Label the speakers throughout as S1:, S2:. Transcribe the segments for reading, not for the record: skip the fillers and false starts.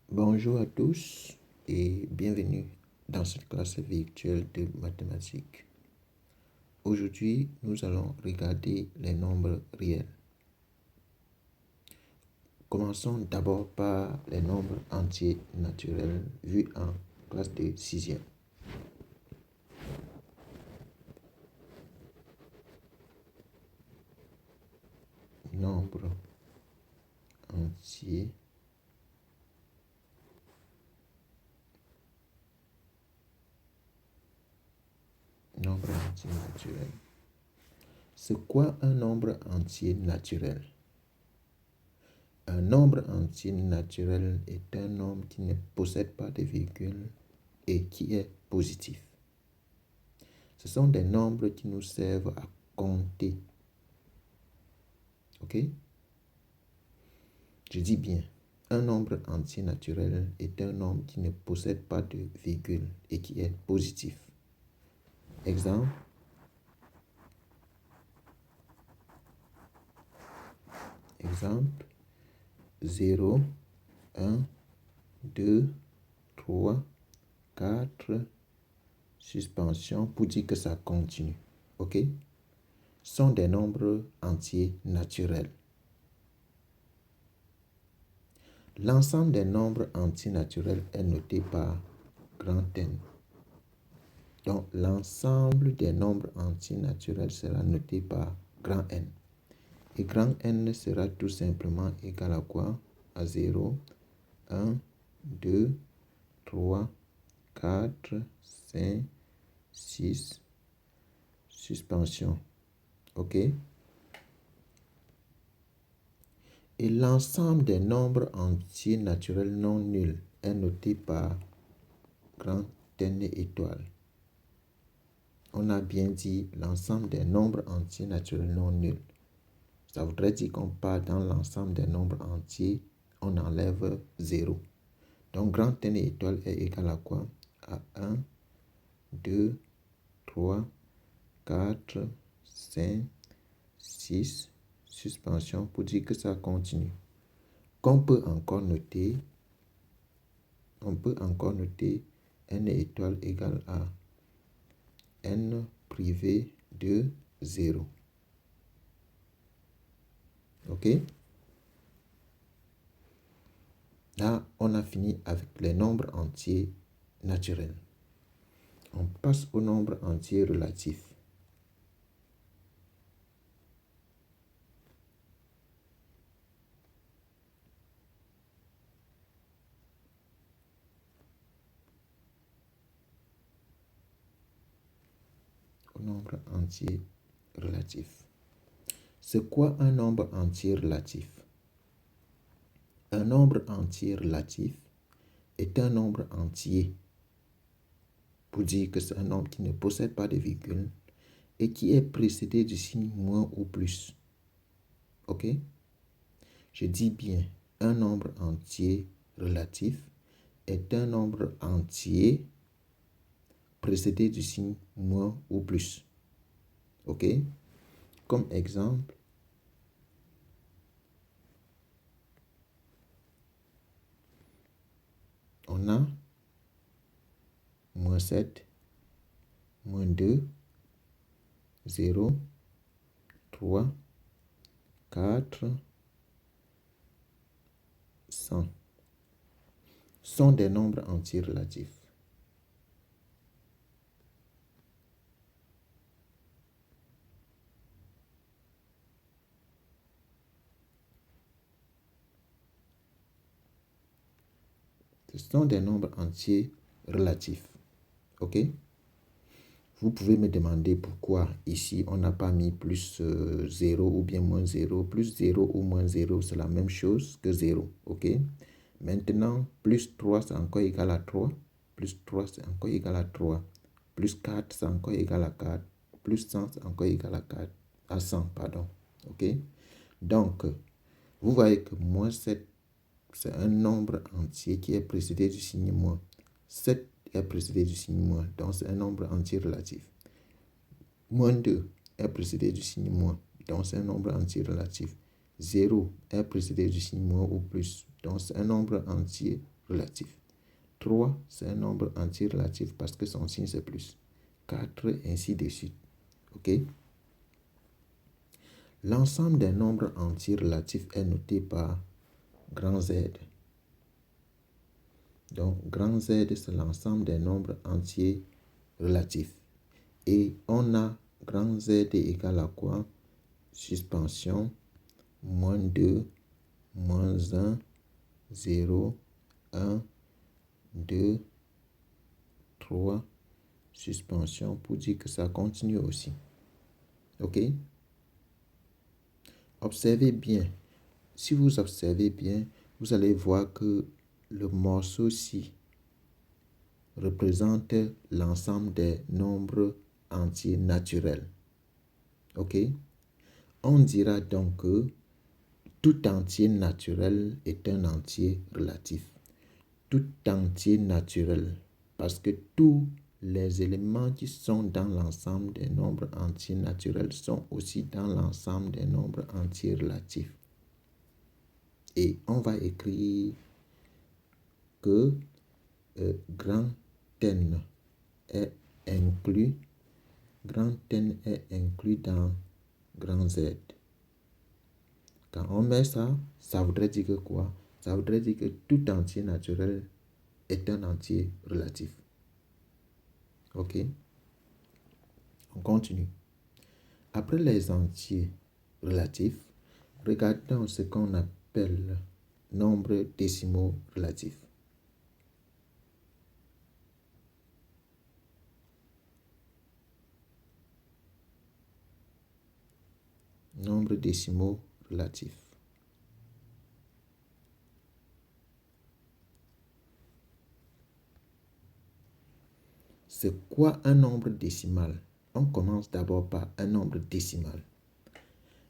S1: Bonjour à tous et bienvenue dans cette classe virtuelle de mathématiques. Aujourd'hui, nous allons regarder les nombres réels. Commençons d'abord par les nombres entiers naturels vus en classe de 6e. Nombres entiers naturels. C'est quoi un nombre entier naturel? Un nombre entier naturel est un nombre qui ne possède pas de virgule et qui est positif. Ce sont des nombres qui nous servent à compter. Ok? Je dis bien, un nombre entier naturel est un nombre qui ne possède pas de virgule et qui est positif. Exemple. Exemple. 0, 1, 2, 3, 4, suspension pour dire que ça continue. Ok? Sont des nombres entiers naturels. L'ensemble des nombres entiers naturels est noté par grand N. Donc, l'ensemble des nombres entiers naturels sera noté par grand N. Et grand N sera tout simplement égal à quoi? À 0, 1, 2, 3, 4, 5, 6, suspension. OK? Et l'ensemble des nombres entiers naturels non nuls est noté par grand N étoile. On a bien dit l'ensemble des nombres entiers naturels non nuls. Ça voudrait dire qu'on part dans l'ensemble des nombres entiers, on enlève 0. Donc, grand N étoile est égal à quoi? À 1, 2, 3, 4, 5, 6, suspension pour dire que ça continue. On peut encore noter N étoile égale à N privé de 0. OK? Là, on a fini avec les nombres entiers naturels. On passe aux nombres entiers relatifs. Aux nombres entiers relatifs. C'est quoi un nombre entier relatif? Un nombre entier relatif est un nombre entier, pour dire que c'est un nombre qui ne possède pas de virgule et qui est précédé du signe moins ou plus. OK? Je dis bien, un nombre entier relatif est un nombre entier précédé du signe moins ou plus. OK? Comme exemple, on a moins 7, moins 2, 0, 3, 4, 100. Sont des nombres entiers relatifs. Ce sont des nombres entiers relatifs. OK? Vous pouvez me demander pourquoi ici on n'a pas mis plus 0 ou bien moins 0. Plus 0 ou moins 0, c'est la même chose que 0. OK? Maintenant, plus 3, c'est encore égal à 3. Plus 3, c'est encore égal à 3. Plus 4, c'est encore égal à 4. Plus 100, c'est encore égal à 4. À 100, pardon. OK? Donc, vous voyez que moins 7, c'est un nombre entier qui est précédé du signe moins. 7 est précédé du signe moins, donc c'est un nombre entier relatif. Moins 2 est précédé du signe moins, donc c'est un nombre entier relatif. 0 est précédé du signe moins ou plus, donc c'est un nombre entier relatif. 3, c'est un nombre entier relatif parce que son signe c'est plus. 4, ainsi de suite. OK? L'ensemble des nombres entiers relatifs est noté par grand Z. Donc, grand Z, c'est l'ensemble des nombres entiers relatifs. Et on a grand Z égale à quoi? Suspension, moins 2, moins 1, 0, 1, 2, 3, suspension pour dire que ça continue aussi. OK? Observez bien. Si vous observez bien, vous allez voir que le morceau-ci représente l'ensemble des nombres entiers naturels. OK? On dira donc que tout entier naturel est un entier relatif. Tout entier naturel, parce que tous les éléments qui sont dans l'ensemble des nombres entiers naturels sont aussi dans l'ensemble des nombres entiers relatifs. Et on va écrire que grand N est inclus dans grand Z. Quand on met ça, ça voudrait dire que quoi? Ça voudrait dire que tout entier naturel est un entier relatif. OK? On continue. Après les entiers relatifs, regardons ce qu'on appelle nombres décimaux relatifs. Nombres décimaux relatifs. C'est quoi un nombre décimal? On commence d'abord par un nombre décimal.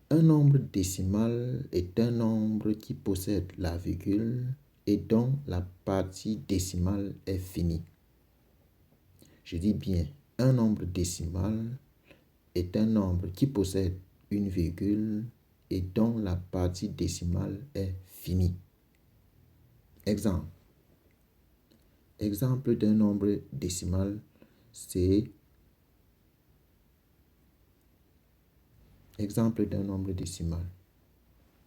S1: Un nombre décimal est un nombre qui possède la virgule et dont la partie décimale est finie. Je dis bien, un nombre décimal est un nombre qui possède une virgule et dont la partie décimale est finie. Exemple. Exemple d'un nombre décimal, c'est exemple d'un nombre décimal.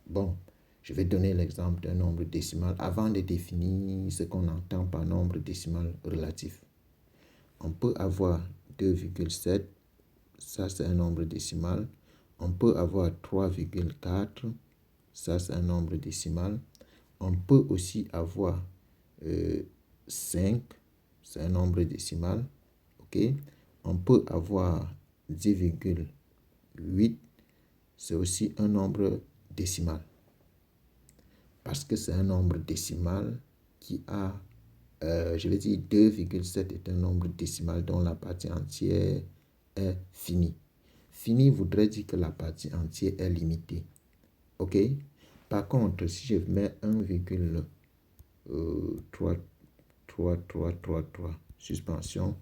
S1: Bon, je vais donner l'exemple d'un nombre décimal avant de définir ce qu'on entend par nombre décimal relatif. On peut avoir 2,7, ça c'est un nombre décimal. On peut avoir 3,4, ça c'est un nombre décimal. On peut aussi avoir 5, c'est un nombre décimal. OK? On peut avoir 10,8, c'est aussi un nombre décimal. Parce que c'est un nombre décimal qui a, je vais dire 2,7 est un nombre décimal dont la partie entière est finie. Fini voudrait dire que la partie entière est limitée. OK? Par contre, si je mets 1,3333 suspension,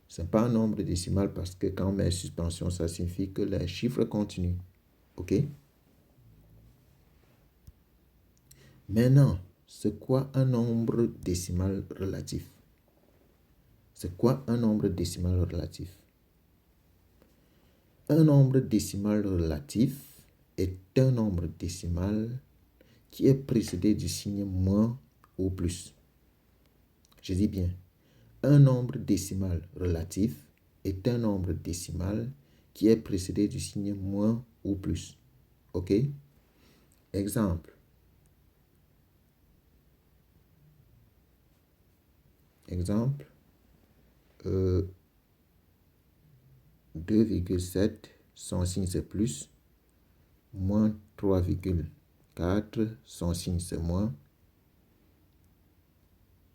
S1: ce n'est pas un nombre décimal parce que quand on met suspension, ça signifie que les chiffres continuent. OK? Maintenant, c'est quoi un nombre décimal relatif? C'est quoi un nombre décimal relatif? Un nombre décimal relatif est un nombre décimal qui est précédé du signe moins ou plus. Je dis bien, un nombre décimal relatif est un nombre décimal qui est précédé du signe moins ou plus. OK? Exemple. Exemple. 2,7, son signe c'est plus. Moins 3,4, son signe c'est moins.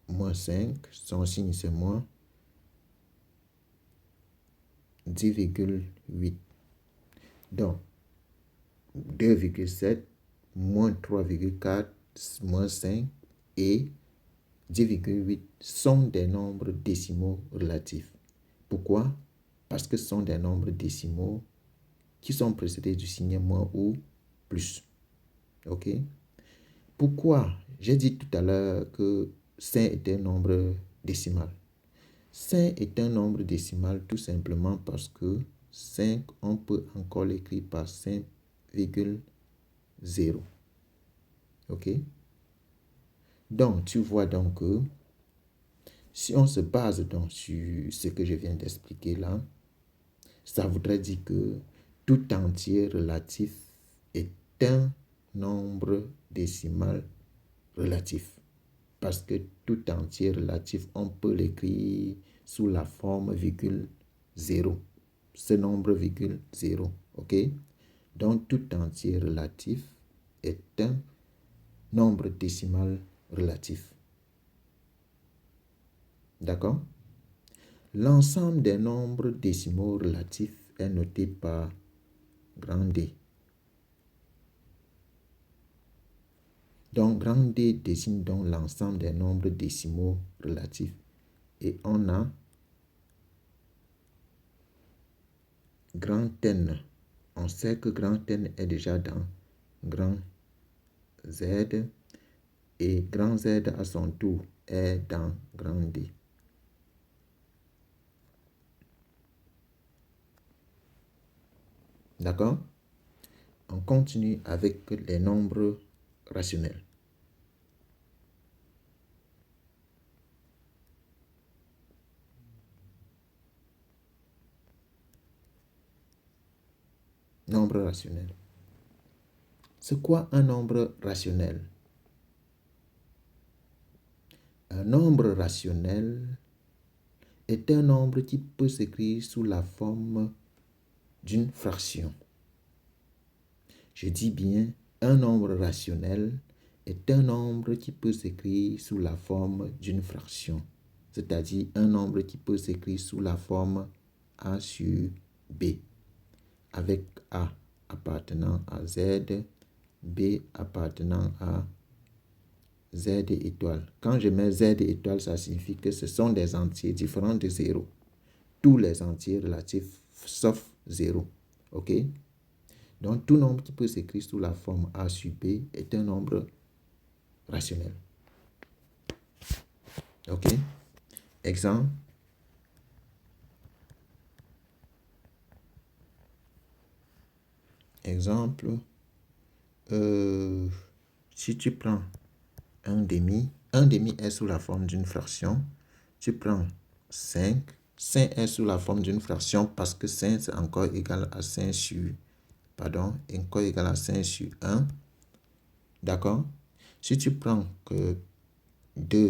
S1: Moins 5, son signe c'est moins. 10,8. Donc, 2,7, moins 3,4, moins 5 et 10,8 sont des nombres décimaux relatifs. Pourquoi? Parce que ce sont des nombres décimaux qui sont précédés du signe moins ou plus. OK? Pourquoi? J'ai dit tout à l'heure que 5 est un nombre décimal? 5 est un nombre décimal tout simplement parce que 5, on peut encore l'écrire par 5,0. OK? Donc, tu vois donc que si on se base donc sur ce que je viens d'expliquer là, ça voudrait dire que tout entier relatif est un nombre décimal relatif. Parce que tout entier relatif, on peut l'écrire sous la forme virgule 0. Ce nombre virgule 0. OK? Donc, tout entier relatif est un nombre décimal relatif. D'accord? L'ensemble des nombres décimaux relatifs est noté par grand D. Donc, grand D désigne donc l'ensemble des nombres décimaux relatifs. Et on a grand N. On sait que grand N est déjà dans grand Z. Et grand Z à son tour est dans grand D. D'accord? On continue avec les nombres rationnels. Nombre rationnel. C'est quoi un nombre rationnel? Un nombre rationnel est un nombre qui peut s'écrire sous la forme d'une fraction. Je dis bien, un nombre rationnel est un nombre qui peut s'écrire sous la forme d'une fraction, c'est-à-dire un nombre qui peut s'écrire sous la forme A sur B, avec A appartenant à Z, B appartenant à Z étoile. Quand je mets Z étoile, ça signifie que ce sont des entiers différents de 0. Tous les entiers relatifs sauf 0. OK? Donc, tout nombre qui peut s'écrire sous la forme A sur B est un nombre rationnel. OK? Exemple. Exemple. Si tu prends un demi est sous la forme d'une fraction. Tu prends 5. 5 est sous la forme d'une fraction parce que 5 c'est encore égal à 5 sur... Pardon, encore égal à 5 sur 1. D'accord? Si tu prends que 2,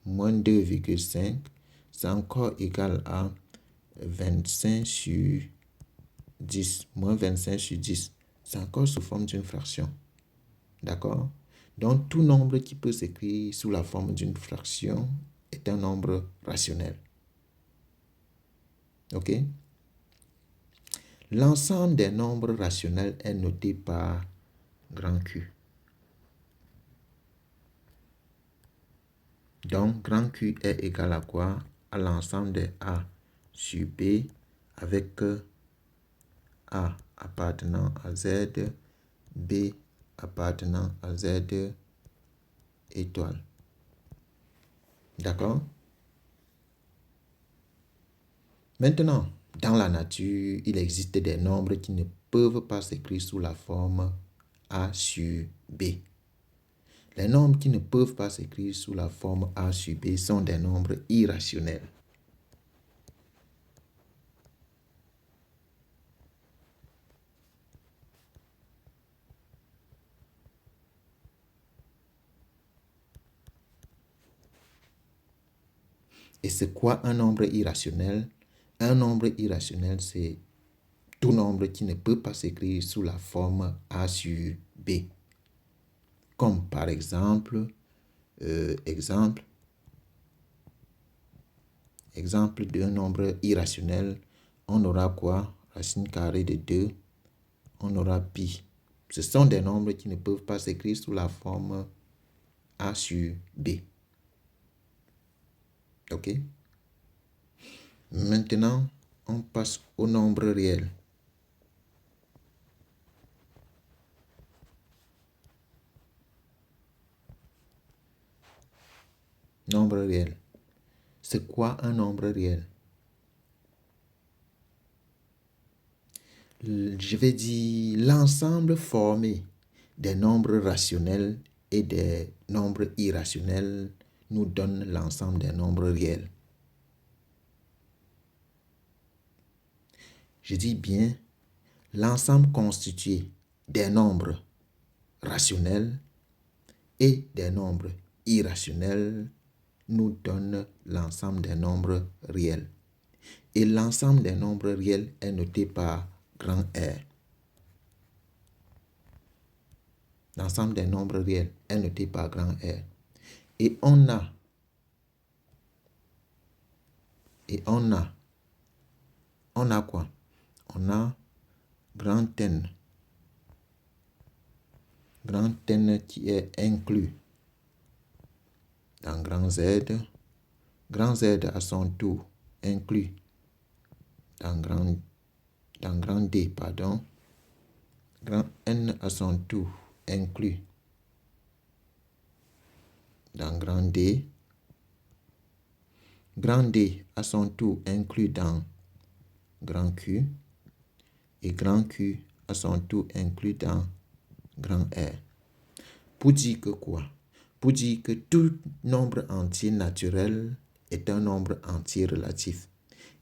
S1: moins 2,5, c'est encore égal à 25 sur 10. Moins 25 sur 10, c'est encore sous forme d'une fraction. D'accord? Donc, tout nombre qui peut s'écrire sous la forme d'une fraction est un nombre rationnel. OK? L'ensemble des nombres rationnels est noté par grand Q. Donc, grand Q est égal à quoi? À l'ensemble des A sur B avec A appartenant à Z, B appartenant à Z étoile. D'accord? Maintenant, dans la nature, il existe des nombres qui ne peuvent pas s'écrire sous la forme A sur B. Les nombres qui ne peuvent pas s'écrire sous la forme A sur B sont des nombres irrationnels. Et c'est quoi un nombre irrationnel? Un nombre irrationnel, c'est tout nombre qui ne peut pas s'écrire sous la forme A sur B. Comme par exemple, exemple d'un nombre irrationnel, on aura quoi? Racine carrée de 2, on aura pi. Ce sont des nombres qui ne peuvent pas s'écrire sous la forme A sur B. OK? Maintenant, on passe au nombre réel. Nombre réel. C'est quoi un nombre réel? Je vais dire l'ensemble formé des nombres rationnels et des nombres irrationnels nous donne l'ensemble des nombres réels. Je dis bien l'ensemble constitué des nombres rationnels et des nombres irrationnels nous donne l'ensemble des nombres réels. Et l'ensemble des nombres réels est noté par grand R. L'ensemble des nombres réels est noté par grand R. Et on a quoi? On a grand N. Grand N qui est inclus dans grand Z. Grand Z à son tour inclus dans grand D, pardon. Grand N à son tour inclus dans grand D. Grand D à son tour inclus dans grand Q. Et grand Q à son tour inclus dans grand R. Pour dire que quoi? Pour dire que tout nombre entier naturel est un nombre entier relatif.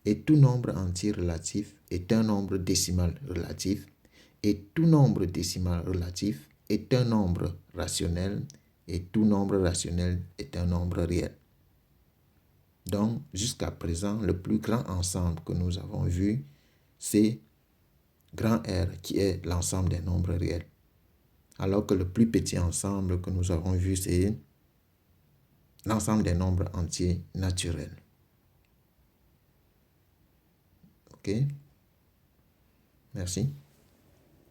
S1: Et tout nombre entier relatif est un nombre décimal relatif. Et tout nombre décimal relatif est un nombre rationnel. Et tout nombre rationnel est un nombre réel. Donc, jusqu'à présent, le plus grand ensemble que nous avons vu, c'est grand R qui est l'ensemble des nombres réels. Alors que le plus petit ensemble que nous avons vu, c'est l'ensemble des nombres entiers naturels. OK? Merci.